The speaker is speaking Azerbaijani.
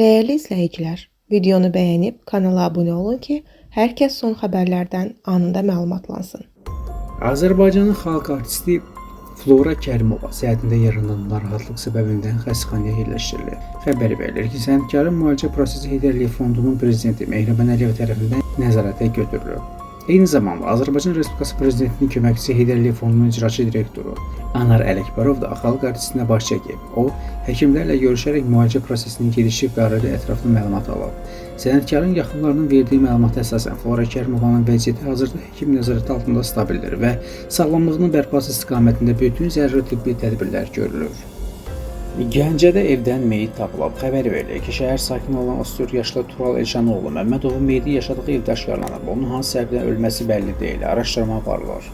Değerli izləyicilər, videonu bəyənib kanala abunə olun ki, hər kəs son xəbərlərdən anında məlumatlansın. Azərbaycanın xalq artisti Flora Kərimova səhhətində yaranan narahatlıq səbəbindən xəstəxanaya yerləşdirilib. Xəbər verilir ki, sənətkarın müalicə prosesi Heydər Əliyev Fondunun prezidenti Mehriban Əliyev tərəfindən nəzarətə götürülüb. Eyni zamanda Azərbaycan Respublikası Prezidentinin köməkçisi Heydər Əliyev Fondunun icraçı direktoru Anar Ələkbərov da xalq artistinə baş çəkib. O, həkimlərlə görüşərək müalicə prosesinin gedişi barədə ətraflı məlumat alıb. Sənətkarın yaxınlarının verdiyi məlumata əsasən Flora Kərimovanın vəziyyəti hazırda həkim nəzarəti altında stabildir və sağlamlığının bərpası istiqamətində bütün zəruri tibbi tədbirlər görülür. Gəncədə evdən meyit tapılıb. Xəbər verilir ki, şəhər sakini olan 34 yaşlı Tural Elşanoğlu Məmmədovun meyidi yaşadığı evdə aşkarlanıb. Onun hansı səbəbdən ölməsi bəlli deyil. Araşdırma aparılır.